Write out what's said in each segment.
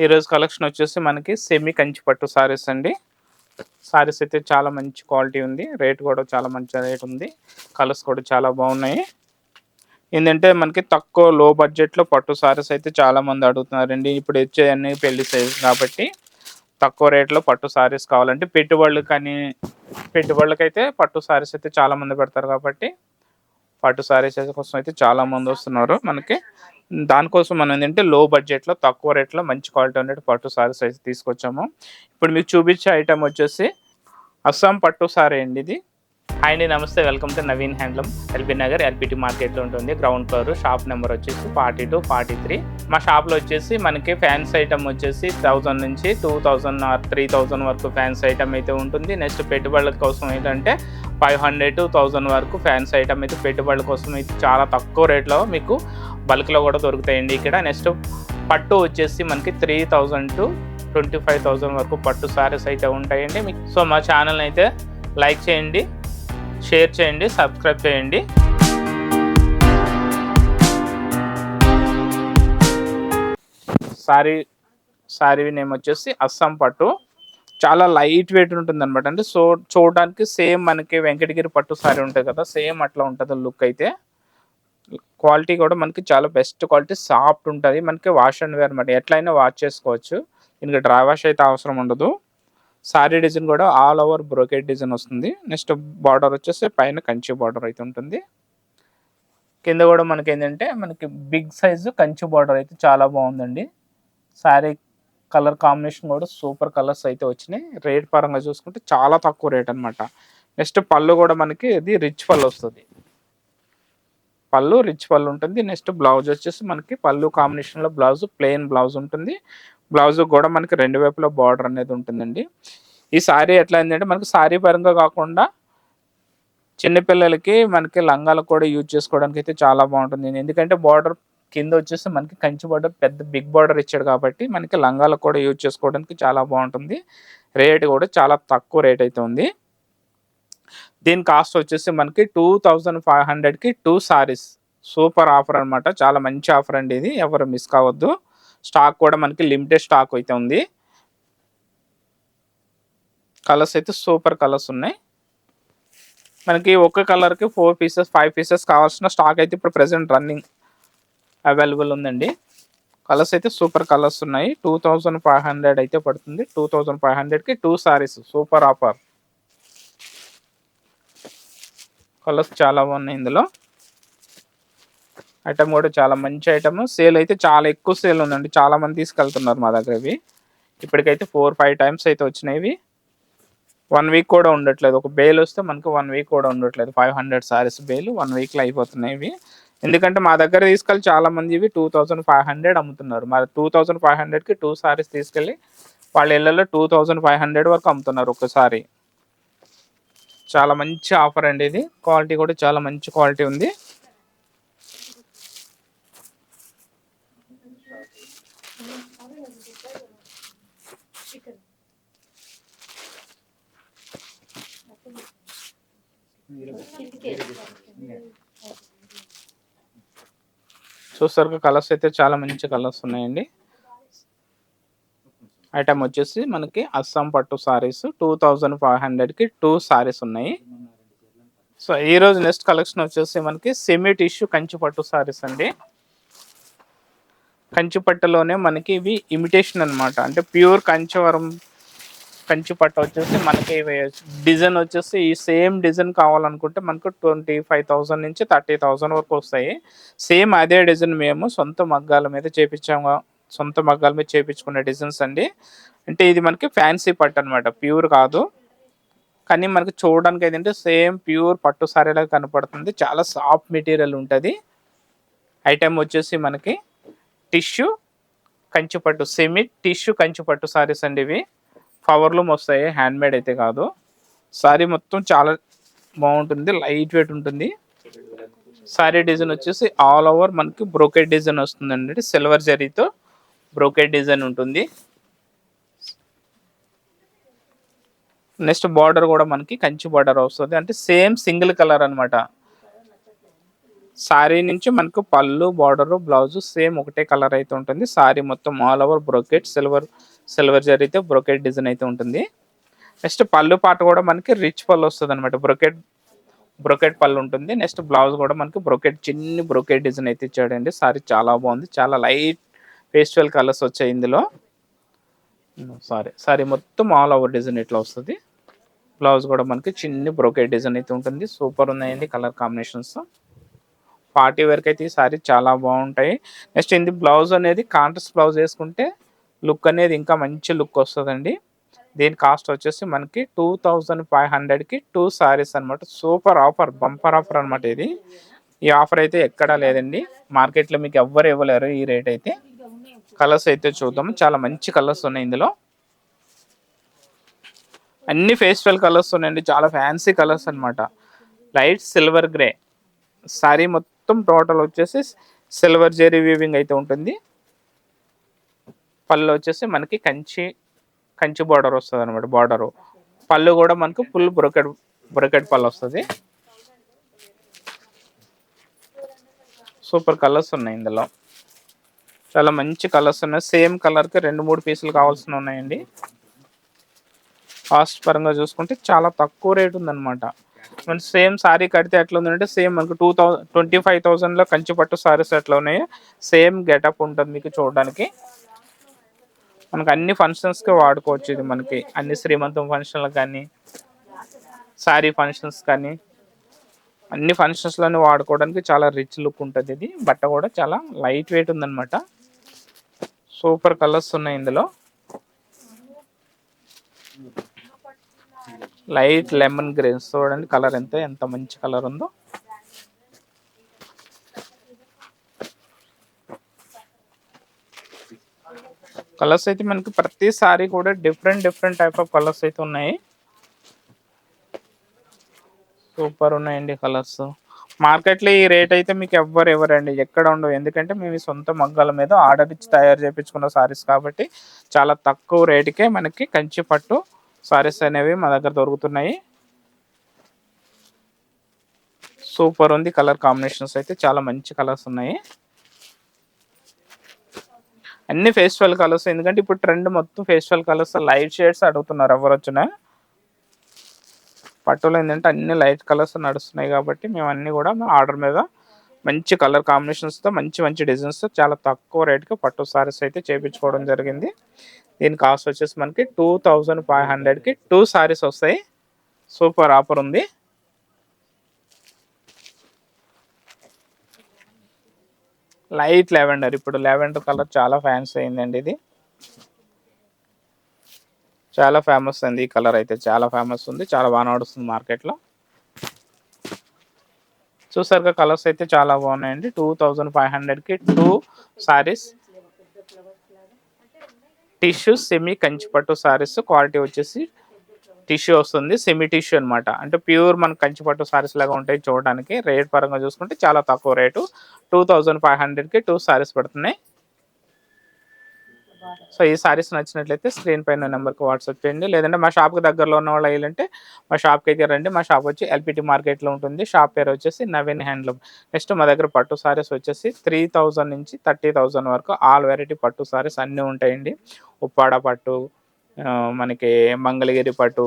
ఈరోజు కలెక్షన్ వచ్చేసి మనకి సెమీ కంచి పట్టు సారీస్ అండి. సారీస్ అయితే చాలా మంచి క్వాలిటీ ఉంది. రేట్ కూడా చాలా మంచి రేట్ ఉంది. కలర్స్ కూడా చాలా బాగున్నాయి. ఏంటంటే మనకి తక్కువ లో బడ్జెట్లో పట్టు సారీస్ అయితే చాలామంది అడుగుతున్నారండి. ఇప్పుడు వచ్చే అన్ని పెళ్లి సైజ్ కాబట్టి తక్కువ రేట్లో పట్టు సారీస్ కావాలంటే పెట్టుబడులకైతే పట్టు సారీస్ అయితే చాలామంది పెడతారు కాబట్టి పట్టు సారీస్ కోసం అయితే చాలామంది వస్తున్నారు మనకి. దానికోసం మనం ఏంటంటే లో బడ్జెట్లో తక్కువ రేట్లో మంచి క్వాలిటీ ఉండేది పట్టు సారీస్ అయితే తీసుకొచ్చాము. ఇప్పుడు మీకు చూపించే ఐటమ్ వచ్చేసి అస్సాం పట్టు సారీ అండి. ఇది హాయ్ అండి, నమస్తే, welcome to Naveen handloom, LB Nagar LPT మార్కెట్లో ఉంటుంది. గ్రౌండ్ ఫ్లోర్, షాప్ నెంబర్ వచ్చేసి 42, 43. మా షాప్లో వచ్చేసి మనకి ఫ్యాన్స్ ఐటమ్ వచ్చేసి 1000 నుంచి 2000 ఆర్ 3000 వరకు ఫ్యాన్స్ ఐటమ్ అయితే ఉంటుంది. నెక్స్ట్ పెట్టుబడుల కోసం ఏంటంటే 500 to 1000 వరకు ఫ్యాన్స్ ఐటమ్ అయితే పెట్టుబడుల కోసం అయితే చాలా తక్కువ రేట్లో మీకు బల్క్లో కూడా దొరుకుతాయండి ఇక్కడ. నెక్స్ట్ పట్టు వచ్చేసి మనకి 3000 to 25,000 వరకు పట్టు సారీస్ అయితే ఉంటాయండి మీకు. సో మా ఛానల్ అయితే లైక్ చేయండి, షేర్ చేయండి, సబ్స్క్రైబ్ చేయండి. సారీ నేమ్ వచ్చేసి అస్సాం పట్టు. చాలా లైట్ వెయిట్ ఉంటుంది అనమాట. అంటే చూడడానికి సేమ్ మనకి వెంకటగిరి పట్టు సారీ ఉంటుంది కదా, సేమ్ అట్లా ఉంటుంది లుక్ అయితే. క్వాలిటీ కూడా మనకి చాలా బెస్ట్ క్వాలిటీ, సాఫ్ట్ ఉంటుంది. మనకి వాష్ అండ్ వేర్ అనమాట, ఎట్లయినా వాష్ చేసుకోవచ్చు. దీనికి డ్రై వాష్ అయితే అవసరం ఉండదు. సారీ డిజైన్ కూడా ఆల్ ఓవర్ బ్రోకెట్ డిజైన్ వస్తుంది. నెక్స్ట్ బార్డర్ వచ్చేసి పైన కంచి బార్డర్ అయితే ఉంటుంది. కింద కూడా మనకి ఏంటంటే మనకి బిగ్ సైజు కంచి బార్డర్ అయితే చాలా బాగుందండి. సారీ కలర్ కాంబినేషన్ కూడా సూపర్ కలర్స్ అయితే వచ్చినాయి. రేట్ పరంగా చూసుకుంటే చాలా తక్కువ రేట్ అనమాట. నెక్స్ట్ పళ్ళు కూడా మనకి ఇది రిచ్ పళ్ళు వస్తుంది. పళ్ళు రిచ్ పళ్ళు ఉంటుంది. నెక్స్ట్ బ్లౌజ్ వచ్చేసి మనకి పళ్ళు కాంబినేషన్లో బ్లౌజ్ ప్లెయిన్ బ్లౌజ్ ఉంటుంది. బ్లౌజ్ కూడా మనకి రెండు వైపులా బార్డర్ అనేది ఉంటుందండి. ఈ సారీ ఎట్లా అయిందంటే మనకి సారీ పరంగా కాకుండా చిన్నపిల్లలకి మనకి లంగాలు కూడా యూజ్ చేసుకోవడానికి అయితే చాలా బాగుంటుంది. ఎందుకంటే బార్డర్ కింద వచ్చేసి మనకి కంచి బార్డర్ పెద్ద బిగ్ బార్డర్ ఇచ్చాడు కాబట్టి మనకి లంగాలకు కూడా యూజ్ చేసుకోవడానికి చాలా బాగుంటుంది. రేట్ కూడా చాలా తక్కువ రేట్ అయితే ఉంది. దీని కాస్ట్ వచ్చేసి మనకి 2500కి 2 సారీస్. సూపర్ ఆఫర్ అనమాట, చాలా మంచి ఆఫర్ అండి ఇది, ఎవరు మిస్ కావద్దు. స్టాక్ కూడా మనకి లిమిటెడ్ స్టాక్ అయితే ఉంది. కలర్స్ అయితే సూపర్ కలర్స్ ఉన్నాయి. మనకి ఒక కలర్కి 4 పీసెస్ 5 పీసెస్ కావాల్సిన స్టాక్ అయితే ఇప్పుడు ప్రెసెంట్ రన్నింగ్ అవైలబుల్ ఉందండి. కలర్స్ అయితే సూపర్ కలర్స్ ఉన్నాయి. 2500 అయితే పడుతుంది. 2500కి 2 సారీస్, సూపర్ ఆఫర్. కలర్స్ చాలా బాగున్నాయి. ఇందులో ఐటమ్ కూడా చాలా మంచి ఐటమ్. సేల్ అయితే చాలా ఎక్కువ సేల్ ఉందండి, చాలా మంది తీసుకెళ్తున్నారు మా దగ్గర. ఇవి ఇప్పటికైతే 4-5 టైమ్స్ అయితే వచ్చినాయి. 1 వీక్ కూడా ఉండట్లేదు. ఒక బేల్ వస్తే మనకి 1 వీక్ కూడా ఉండట్లేదు. 500 సారీస్ బేల్ 1 వీక్లో అయిపోతున్నాయి ఇవి. ఎందుకంటే మా దగ్గర తీసుకెళ్ళి చాలా మంది ఇవి 2500 అమ్ముతున్నారు. మరి 2500కి 2 సారీస్ తీసుకెళ్ళి వాళ్ళ ఇళ్లలో 2500 వరకు అమ్ముతున్నారు ఒకసారి. చాలా మంచి ఆఫర్ అండి ఇది. క్వాలిటీ కూడా చాలా మంచి క్వాలిటీ ఉంది. చూస్తారు కలర్స్ అయితే చాలా మంచి కలర్స్ ఉన్నాయండి. ఐటమ్ వచ్చేసి మనకి అస్సాం పట్టు సారీస్ 2500కి 2 సారీస్ ఉన్నాయి. సో ఈరోజు నెక్స్ట్ కలెక్షన్ వచ్చేసి మనకి సెమీ టిష్యూ కంచి పట్టు సారీస్ అండి. కంచి పట్టులోనే మనకి ఇవి ఇమిటేషన్ అనమాట. అంటే ప్యూర్ కంచివరం కంచి పట్టు వచ్చేసి మనకి డిజైన్ వచ్చేసి ఈ సేమ్ డిజైన్ కావాలనుకుంటే మనకు 25,000 నుంచి 30,000 వరకు వస్తాయి. సేమ్ అదే డిజైన్ మేము సొంత మగ్గాల మీద చేపించుకునే డిజైన్స్ అండి. అంటే ఇది మనకి ఫ్యాన్సీ పట్టు అనమాట, ప్యూర్ కాదు. కానీ మనకి చూడడానికి ఏంటంటే సేమ్ ప్యూర్ పట్టు సారీలాగా కనపడుతుంది. చాలా సాఫ్ట్ మెటీరియల్ ఉంటుంది. ఐటమ్ వచ్చేసి మనకి టిష్యూ కంచిపట్టు, సెమీ టిష్యూ కంచిపట్టు సారీస్ అండి. ఇవి పవర్లూమ్ వస్తాయి, హ్యాండ్మేడ్ అయితే కాదు. సారీ మొత్తం చాలా బాగుంటుంది, లైట్ వెయిట్ ఉంటుంది. సారీ డిజైన్ వచ్చేసి ఆల్ ఓవర్ మనకి బ్రోకెట్ డిజైన్ వస్తుందండి. సిల్వర్ జరీతో బ్రోకెట్ డిజైన్ ఉంటుంది. నెక్స్ట్ బార్డర్ కూడా మనకి కంచి బార్డర్ వస్తుంది. అంటే సేమ్ సింగిల్ కలర్ అనమాట. సారీ నుంచి మనకు పళ్ళు, బార్డర్, బ్లౌజ్ సేమ్ ఒకటే కలర్ అయితే ఉంటుంది. సారీ మొత్తం ఆల్ ఓవర్ బ్రోకెట్ సిల్వర్ జరీతో బ్రోకెట్ డిజైన్ అయితే ఉంటుంది. నెక్స్ట్ పళ్ళు పాట కూడా మనకి రిచ్ పళ్ళు వస్తుంది అనమాట. బ్రోకెట్ పళ్ళు ఉంటుంది. నెక్స్ట్ బ్లౌజ్ కూడా మనకి చిన్ని బ్రోకెట్ డిజైన్ అయితే ఇచ్చాడండి. సారీ చాలా బాగుంది. చాలా లైట్ పేస్టల్ కలర్స్ వచ్చాయి ఇందులో. సారీ మొత్తం ఆల్ ఓవర్ డిజైన్ ఇట్లా వస్తుంది. బ్లౌజ్ కూడా మనకి చిన్ని బ్రోకెట్ డిజైన్ అయితే ఉంటుంది. సూపర్ ఉన్నాయండి కలర్ కాంబినేషన్స్. పార్టీ వేర్కి అయితే ఈ సారీ చాలా బాగుంటాయి. నెక్స్ట్ ఇది బ్లౌజ్ అనేది కాంట్రాస్ట్ బ్లౌజ్ వేసుకుంటే లుక్ అనేది ఇంకా మంచి లుక్ వస్తుందండి. దీని కాస్ట్ వచ్చేసి మనకి 2500కి 2 సారీస్ అనమాట. సూపర్ ఆఫర్, బంపర్ ఆఫర్ అనమాట ఇది. ఈ ఆఫర్ అయితే ఎక్కడా లేదండి. మార్కెట్లో మీకు ఎవ్వరు ఇవ్వలేరు ఈ రేట్ అయితే. కలర్స్ అయితే చూద్దాం. చాలా మంచి కలర్స్ ఉన్నాయి ఇందులో. అన్ని ఫేస్టల్ కలర్స్ ఉన్నాయండి. చాలా ఫ్యాన్సీ కలర్స్ అనమాట. లైట్ సిల్వర్ గ్రే సారీ మొత్తం టోటల్ వచ్చేసి సిల్వర్ జెరీ వీవింగ్ అయితే ఉంటుంది. పళ్ళు వచ్చేసి మనకి కంచి బార్డర్ వస్తుంది అనమాట. బార్డరు పళ్ళు కూడా మనకు ఫుల్ బ్రొకెట్ పళ్ళు వస్తుంది. సూపర్ కలర్స్ ఉన్నాయి ఇందులో. చాలా మంచి కలర్స్ ఉన్నాయి. సేమ్ కలర్కి 2-3 పీసులు కావాల్సిన ఉన్నాయండి. కాస్ట్ పరంగా చూసుకుంటే చాలా తక్కువ రేట్ ఉందన్నమాట. మన సేమ్ సారీ కడితే ఎట్లా ఉందంటే సేమ్ మనకు 25,000లో కంచి పట్టు సారీస్ ఎట్లా ఉన్నాయో సేమ్ గెటప్ ఉంటుంది మీకు చూడడానికి. మనకు అన్ని ఫంక్షన్స్కి వాడుకోవచ్చు ఇది. మనకి అన్ని శ్రీమంతం ఫంక్షన్లకు కానీ, సారీ ఫంక్షన్స్ కానీ, అన్ని ఫంక్షన్స్లోనే వాడుకోవడానికి చాలా రిచ్ లుక్ ఉంటుంది ఇది. బట్ట కూడా చాలా లైట్ వెయిట్ ఉందన్నమాట. సూపర్ కలర్స్ ఉన్నాయి ఇందులో. లైట్ లెమన్ గ్రీన్ చూడండి కలర్ ఎంత మంచి కలర్ ఉందో. కలర్స్ అయితే మనకి ప్రతి సారీ కూడా డిఫరెంట్ టైప్ ఆఫ్ కలర్స్ అయితే ఉన్నాయి. సూపర్ ఉన్నాయండి కలర్స్. మార్కెట్లో ఈ రేట్ అయితే మీకు ఇవ్వరండి, ఎక్కడ ఉండవు. ఎందుకంటే మేము సొంత మగ్గాల మీద ఆర్డర్ ఇచ్చి తయారు చేయించుకున్న సారీస్ కాబట్టి చాలా తక్కువ రేటుకే మనకి కంచి పట్టు సారీస్ అనేవి మా దగ్గర దొరుకుతున్నాయి. సూపర్ ఉంది కలర్ కాంబినేషన్స్ అయితే. చాలా మంచి కలర్స్ ఉన్నాయి. అన్ని ఫేస్టల్ కలర్స్. ఎందుకంటే ఇప్పుడు ట్రెండ్ మొత్తం ఫేస్టల్ కలర్స్, లైట్ షేడ్స్ అడుగుతున్నారు ఎవరు వచ్చినా. పట్టులో ఏంటంటే అన్ని లైట్ కలర్స్ నడుస్తున్నాయి కాబట్టి మేము అన్నీ కూడా ఆర్డర్ మీద మంచి కలర్ కాంబినేషన్స్తో మంచి డిజైన్స్తో చాలా తక్కువ రేట్కి పట్టు సారీస్ అయితే చేయించుకోవడం జరిగింది. దీని కాస్ట్ వచ్చేసి మనకి 2500కి 2 సారీస్ వస్తాయి. సూపర్ ఆఫర్ ఉంది. లైట్ లెవెండర్, ఇప్పుడు లెవెండర్ కలర్ చాలా ఫ్యాన్స్ అయిందండి. ఇది చాలా ఫేమస్ అయింది. ఈ కలర్ అయితే చాలా ఫేమస్ ఉంది, చాలా బాగా నడుస్తుంది మార్కెట్లో. చూసారుగా కలర్స్ అయితే చాలా బాగున్నాయండి. 2500కి 2 సారీస్. టిష్యూ సెమీ కంచిపట్టు సారీస్. క్వాలిటీ వచ్చేసి టిష్యూ వస్తుంది, సెమీ టిష్యూ అనమాట. అంటే ప్యూర్ మన కంచిపట్టు సారీస్ లాగా ఉంటాయి చూడడానికి. రేట్ పరంగా చూసుకుంటే చాలా తక్కువ రేటు. 2500కి 2 సారీస్ పడుతున్నాయి. సో ఈ సారీస్ నచ్చినట్లయితే స్క్రీన్ పైన నెంబర్కి వాట్సాప్ చేయండి. లేదంటే మా షాప్కి దగ్గరలో ఉన్న వాళ్ళు అయ్యాలంటే మా షాప్కి అయితే రండి. మా షాప్ వచ్చి ఎల్పిటి మార్కెట్లో ఉంటుంది. షాప్ పేరు వచ్చేసి నవీన్ హ్యాండ్లూమ్. నెక్స్ట్ మా దగ్గర పట్టు సారీస్ వచ్చేసి 3000 నుంచి 30,000 వరకు ఆల్ వెరైటీ పట్టు సారీస్ అన్నీ ఉంటాయండి. ఉప్పాడ పట్టు, మనకి మంగళగిరి పట్టు,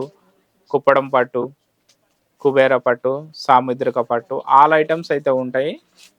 కుప్పడం పట్టు, కుబేర పట్టు, సాముద్రిక పట్టు, ఆల్ ఐటమ్స్ అయితే ఉంటాయి.